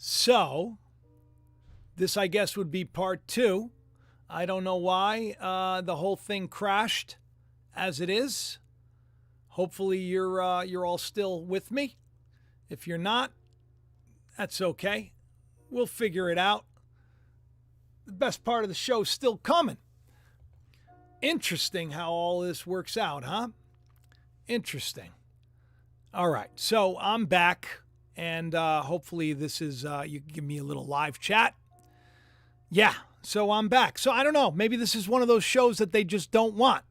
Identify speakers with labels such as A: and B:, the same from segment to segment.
A: So, this, I guess, would be part 2. I don't know why the whole thing crashed as it is. Hopefully you're all still with me. If you're not, that's okay. We'll figure it out. The best part of the show's still coming. Interesting how all this works out, huh? Interesting. All right, so I'm back, and hopefully this is, you can give me a little live chat. Yeah, so I'm back. So I don't know, maybe this is one of those shows that they just don't want.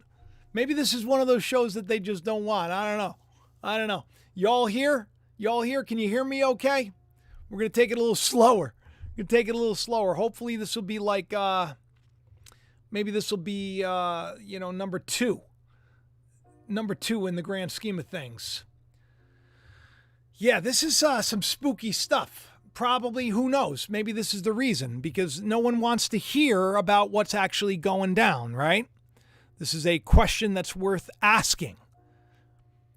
A: Maybe this is one of those shows that they just don't want. I don't know. Y'all here? Can you hear me okay? We're going to take it a little slower. Hopefully this will be like, maybe this will be, number 2. Number 2 in the grand scheme of things. Yeah, this is some spooky stuff. Probably, who knows? Maybe this is the reason, because no one wants to hear about what's actually going down, right? This is a question that's worth asking.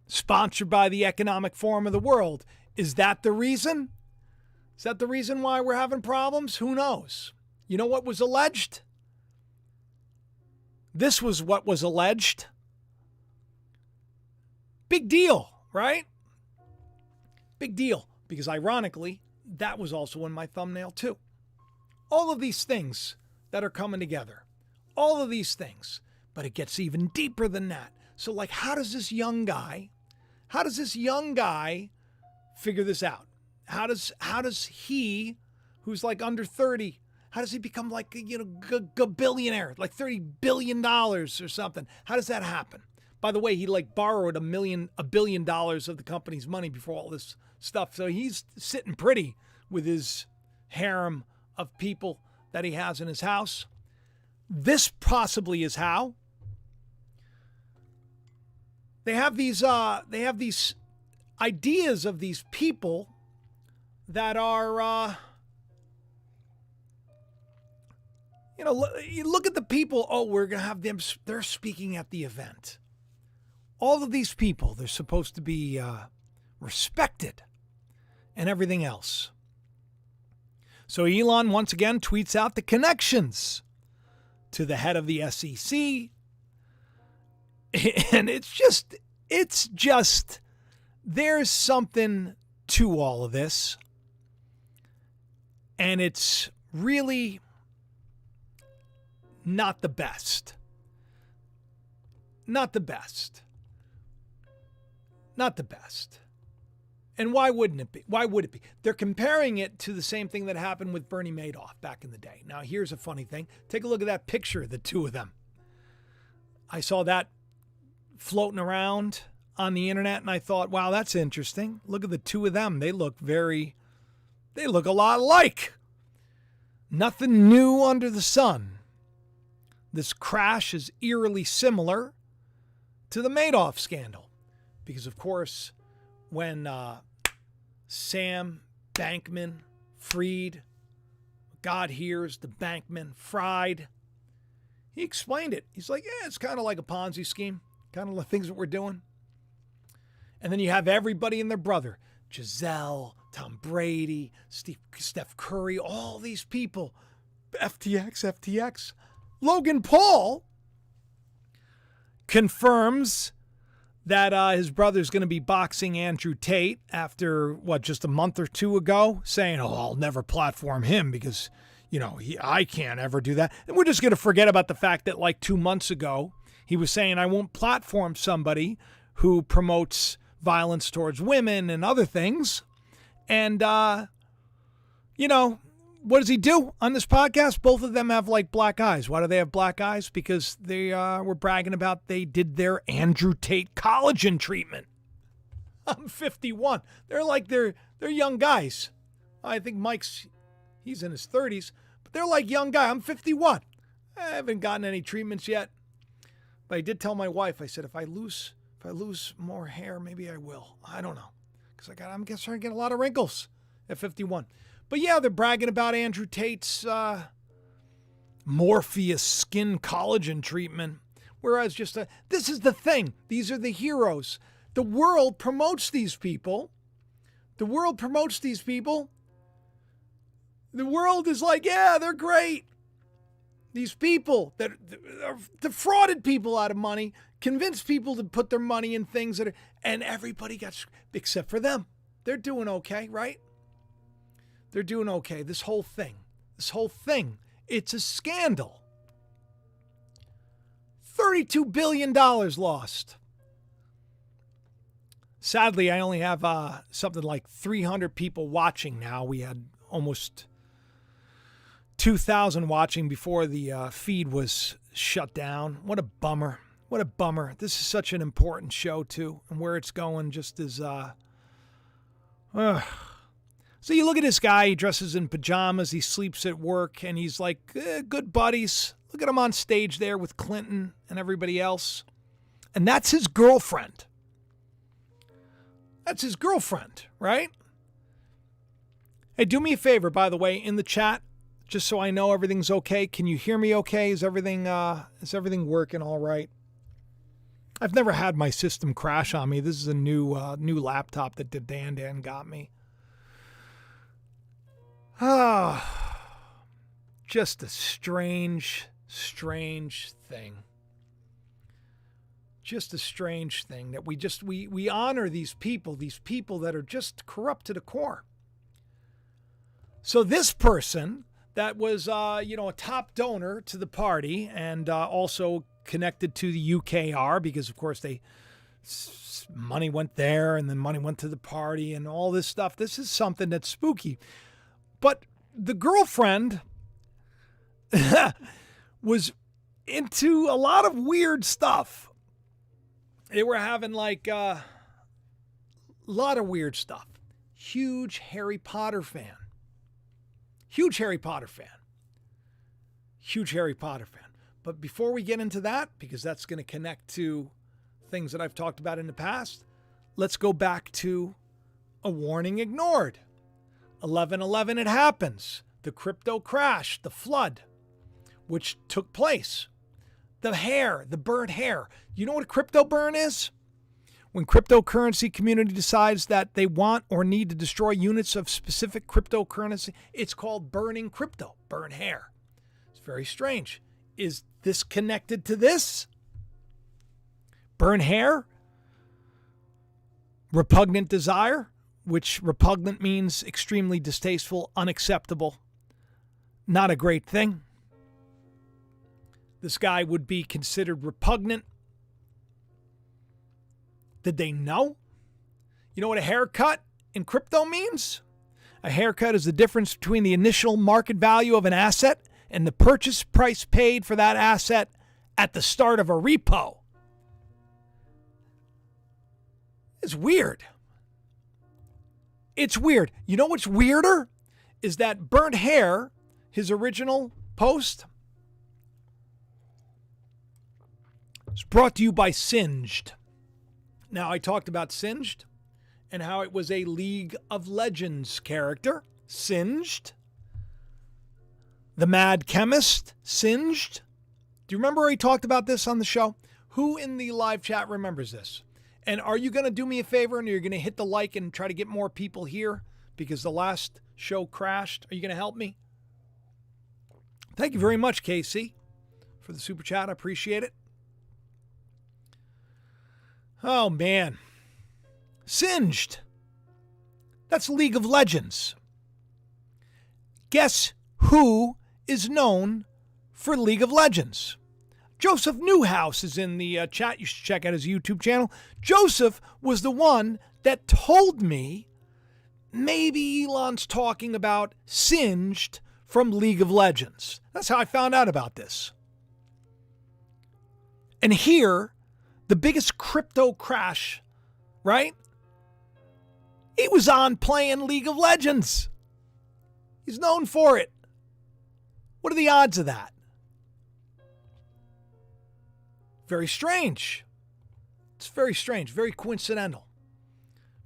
A: Sponsored by the Economic Forum of the World. Is that the reason? Is that the reason why we're having problems? Who knows? You know what was alleged? This was what was alleged. Big deal, right? Big deal. Because ironically, that was also in my thumbnail too. All of these things that are coming together. All of these things. But it gets even deeper than that. So like, how does this young guy figure this out? How does he, who's like under 30, how does he become like, a billionaire, like $30 billion or something? How does that happen? By the way, he like borrowed $1 billion of the company's money before all this stuff. So he's sitting pretty with his harem of people that he has in his house. This possibly is how. They have these ideas of these people that are, you look at the people. Oh, we're going to have them. They're speaking at the event. All of these people, they're supposed to be respected and everything else. So Elon once again tweets out the connections to the head of the SEC. And it's just, there's something to all of this. And it's really not the best. Not the best. And why wouldn't it be? Why would it be? They're comparing it to the same thing that happened with Bernie Madoff back in the day. Now, here's a funny thing. Take a look at that picture of the two of them. I saw that floating around on the internet, and I thought, wow, that's interesting. Look at the two of them. They look a lot alike. Nothing new under the sun. This crash is eerily similar to the Madoff scandal. Because, of course, when Sam Bankman-Fried, God hears the Bankman-Fried, he explained it. He's like, yeah, it's kind of like a Ponzi scheme. Kind of the things that we're doing. And then you have everybody and their brother. Giselle, Tom Brady, Steph Curry, all these people. FTX. Logan Paul confirms that his brother's going to be boxing Andrew Tate after, just a month or two ago, saying, I'll never platform him because, I can't ever do that. And we're just going to forget about the fact that like 2 months ago, he was saying, I won't platform somebody who promotes violence towards women and other things. And, what does he do on this podcast? Both of them have like black eyes. Why do they have black eyes? Because they were bragging about they did their Andrew Tate collagen treatment. I'm 51. They're young guys. I think he's in his 30s, but they're like young guy. I'm 51. I haven't gotten any treatments yet. But I did tell my wife, I said, if I lose more hair, maybe I will. I don't know. Because I'm guessing I get a lot of wrinkles at 51. But yeah, they're bragging about Andrew Tate's Morpheus skin collagen treatment. Whereas this is the thing. These are the heroes. The world promotes these people. The world is like, yeah, they're great. These people that defrauded people out of money, convinced people to put their money in things and everybody got, except for them. They're doing okay, right? They're doing okay. This whole thing, it's a scandal. $32 billion lost. Sadly, I only have something like 300 people watching now. We had almost 2,000 watching before the feed was shut down. What a bummer. What a bummer. This is such an important show, too. And where it's going just is... So you look at this guy, he dresses in pajamas, he sleeps at work, and he's like, good buddies. Look at him on stage there with Clinton and everybody else. And that's his girlfriend. That's his girlfriend, right? Hey, do me a favor, by the way, in the chat, just so I know everything's okay. Can you hear me okay? Is everything working all right? I've never had my system crash on me. This is a new laptop that Dan got me. Just a strange thing. Just a strange thing that we honor these people that are just corrupt to the core. So this person that was, a top donor to the party and also connected to the UKR because, of course, money went there and then money went to the party and all this stuff. This is something that's spooky. But the girlfriend was into a lot of weird stuff. They were having like a lot of weird stuff. Huge Harry Potter fan. But before we get into that, because that's going to connect to things that I've talked about in the past, let's go back to a warning ignored. 11/11, it happens. The crypto crash, the flood, which took place. The burnt hair. You know what a crypto burn is? When cryptocurrency community decides that they want or need to destroy units of specific cryptocurrency, it's called burning crypto, burn hair. It's very strange. Is this connected to this? Burn hair? Repugnant desire, which repugnant means extremely distasteful, unacceptable, not a great thing. This guy would be considered repugnant. Did they know? You know what a haircut in crypto means? A haircut is the difference between the initial market value of an asset and the purchase price paid for that asset at the start of a repo. It's weird. It's weird. You know what's weirder? Is that burnt hair, his original post, is brought to you by Singed. Now, I talked about Singed and how it was a League of Legends character. Singed. The Mad Chemist. Singed. Do you remember I talked about this on the show? Who in the live chat remembers this? And are you going to do me a favor and you're going to hit the like and try to get more people here because the last show crashed? Are you going to help me? Thank you very much, KC, for the super chat. I appreciate it. Oh, man. Singed. That's League of Legends. Guess who is known for League of Legends? Joseph Newhouse is in the chat. You should check out his YouTube channel. Joseph was the one that told me maybe Elon's talking about Singed from League of Legends. That's how I found out about this. And here, the biggest crypto crash, right? He was on playing League of Legends. He's known for it. What are the odds of that? Very strange. It's very strange. Very coincidental.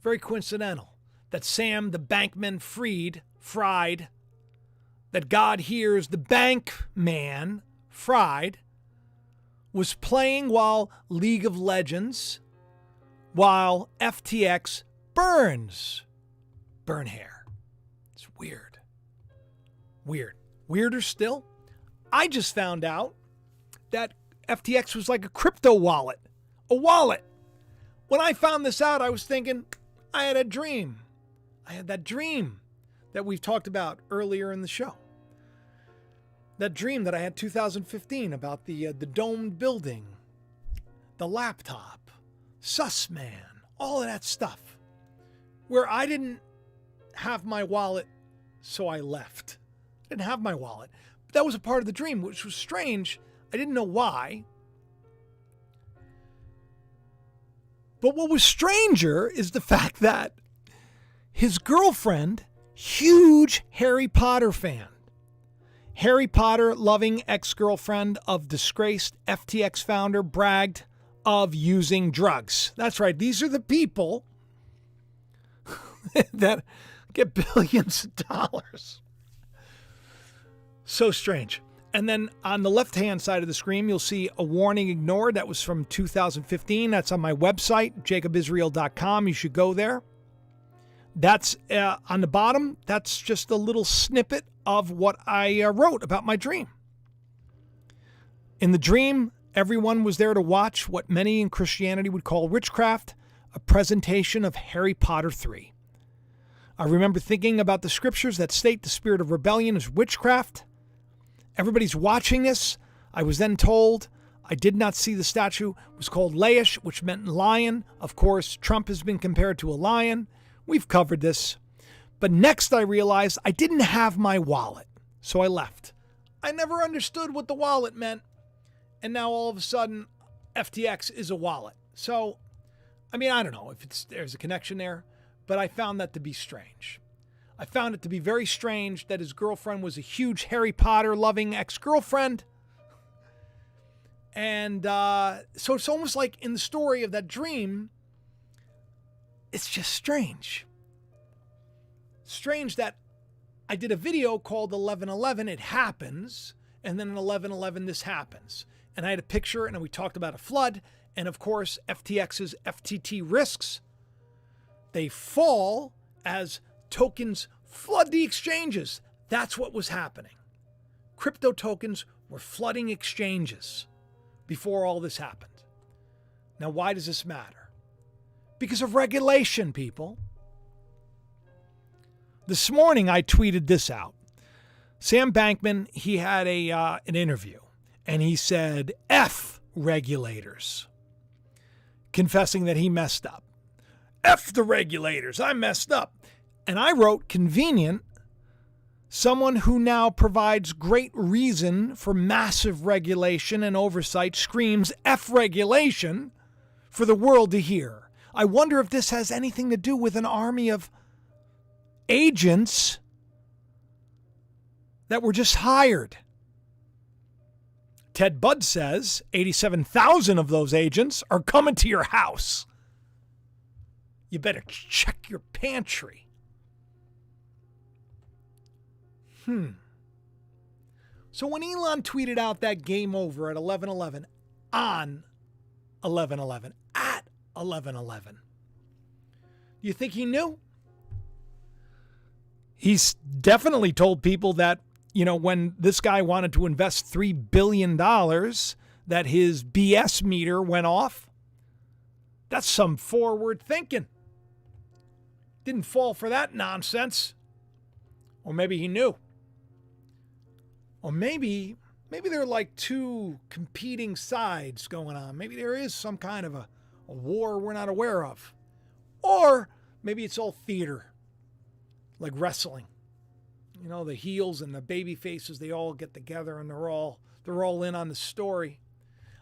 A: Very coincidental that Sam the Bankman Fried, that God hears the bank man Fried, was playing while League of Legends, while FTX burn hair. It's weird. Weird. Weirder still, I just found out that FTX was like a crypto wallet. A wallet. When I found this out, I was thinking, I had a dream. I had that dream that we've talked about earlier in the show. That dream that I had 2015 about the domed building, the laptop, Sussman, all of that stuff. Where I didn't have my wallet, so I left. I didn't have my wallet. But that was a part of the dream, which was strange. I didn't know why. But what was stranger is the fact that his girlfriend, huge Harry Potter fan, Harry Potter loving ex-girlfriend of disgraced FTX founder, bragged of using drugs. That's right. These are the people that get billions of dollars. So strange. And then on the left-hand side of the screen, you'll see a warning ignored. That was from 2015. That's on my website, jacobisrael.com. You should go there. That's on the bottom. That's just a little snippet of what I wrote about my dream. In the dream, everyone was there to watch what many in Christianity would call witchcraft, a presentation of Harry Potter 3. I remember thinking about the scriptures that state the spirit of rebellion is witchcraft. Everybody's watching this. I was then told I did not see the statue. It was called Laish, which meant lion. Of course, Trump has been compared to a lion. We've covered this. But next I realized I didn't have my wallet, so I left. I never understood what the wallet meant. And now all of a sudden, FTX is a wallet. So, I mean, I don't know if there's a connection there, but I found that to be strange. I found it to be very strange that his girlfriend was a huge Harry Potter loving ex-girlfriend. And so it's almost like in the story of that dream, it's just strange. Strange that I did a video called 11/11, It Happens, and then in 11/11 this happens. And I had a picture and we talked about a flood. And of course, FTX's FTT risks, they fall as tokens flood the exchanges. That's what was happening. Crypto tokens were flooding exchanges before all this happened. Now, why does this matter? Because of regulation, people. This morning, I tweeted this out. Sam Bankman, he had an interview, and he said, F regulators, confessing that he messed up. F the regulators, I messed up. And I wrote, convenient, someone who now provides great reason for massive regulation and oversight screams F regulation for the world to hear. I wonder if this has anything to do with an army of agents that were just hired. Ted Budd says 87,000 of those agents are coming to your house. You better check your pantry. So when Elon tweeted out that game over at 11/11 on 11/11 at 11/11, do you think he knew? He's definitely told people that, you know, when this guy wanted to invest $3 billion, that his BS meter went off. That's some forward thinking. Didn't fall for that nonsense. Or maybe he knew. Or maybe there are like two competing sides going on. Maybe there is some kind of a war we're not aware of. Or maybe it's all theater, like wrestling. You know, the heels and the baby faces, they all get together and they're all in on the story.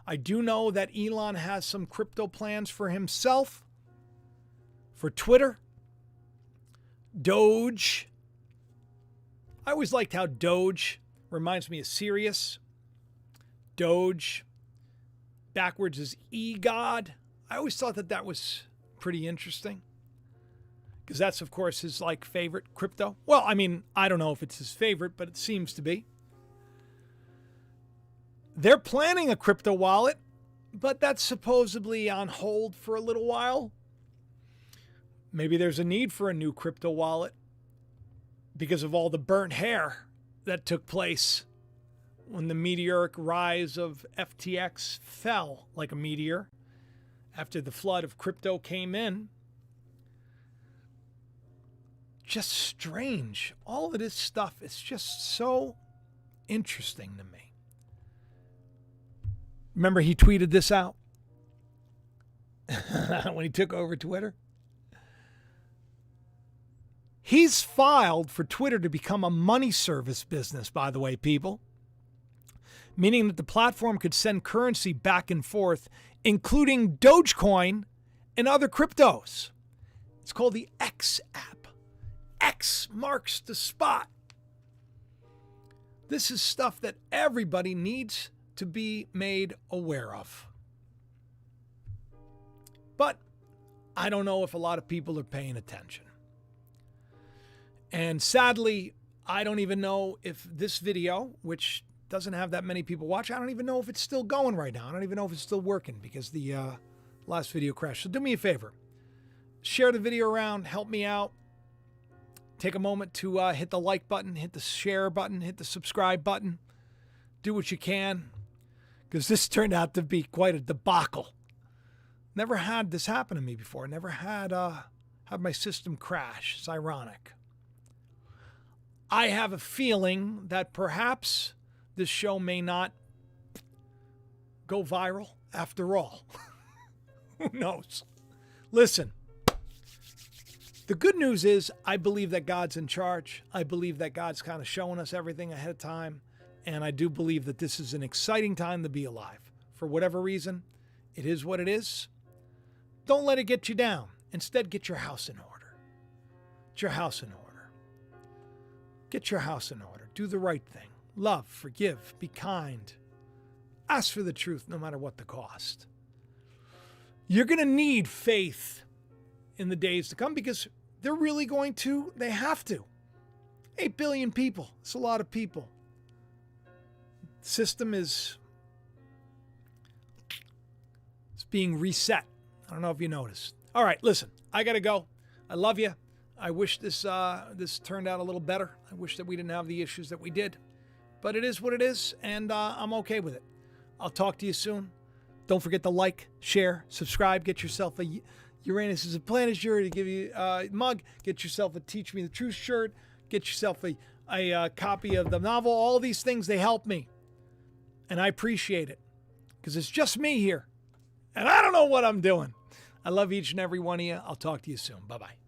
A: I do know that Elon has some crypto plans for himself, for Twitter, Doge. I always liked how Doge reminds me of Sirius. Doge, backwards is E-God. I always thought that was pretty interesting. Because that's, of course, his favorite crypto. Well, I mean, I don't know if it's his favorite, but it seems to be. They're planning a crypto wallet, but that's supposedly on hold for a little while. Maybe there's a need for a new crypto wallet because of all the burnt hair that took place when the meteoric rise of FTX fell like a meteor after the flood of crypto came in. Just strange. All of this stuff is just so interesting to me. Remember, he tweeted this out when he took over Twitter? He's filed for Twitter to become a money service business, by the way, people. Meaning that the platform could send currency back and forth, including Dogecoin and other cryptos. It's called the X app. X marks the spot. This is stuff that everybody needs to be made aware of. But I don't know if a lot of people are paying attention. And sadly, I don't even know if this video, which doesn't have that many people watch, I don't even know if it's still going right now. I don't even know if it's still working because the last video crashed. So do me a favor. Share the video around. Help me out. Take a moment to hit the like button, hit the share button, hit the subscribe button. Do what you can, because this turned out to be quite a debacle. Never had this happen to me before. Never had my system crash. It's ironic. I have a feeling that perhaps this show may not go viral after all. Who knows? Listen. The good news is I believe that God's in charge. I believe that God's kind of showing us everything ahead of time. And I do believe that this is an exciting time to be alive. For whatever reason, it is what it is. Don't let it get you down. Instead, get your house in order. Get your house in order. Get your house in order. Do the right thing. Love, forgive, be kind. Ask for the truth no matter what the cost. You're going to need faith in the days to come because they're really going to, they have to. 8 billion people. It's a lot of people. The system is being reset. I don't know if you noticed. All right, listen, I got to go. I love you. I wish this turned out a little better. I wish that we didn't have the issues that we did. But it is what it is, and I'm okay with it. I'll talk to you soon. Don't forget to like, share, subscribe. Get yourself a Uranus is a Planet shirt to give you a mug. Get yourself a Teach Me the Truth shirt. Get yourself a copy of the novel. All these things, they help me. And I appreciate it because it's just me here. And I don't know what I'm doing. I love each and every one of you. I'll talk to you soon. Bye-bye.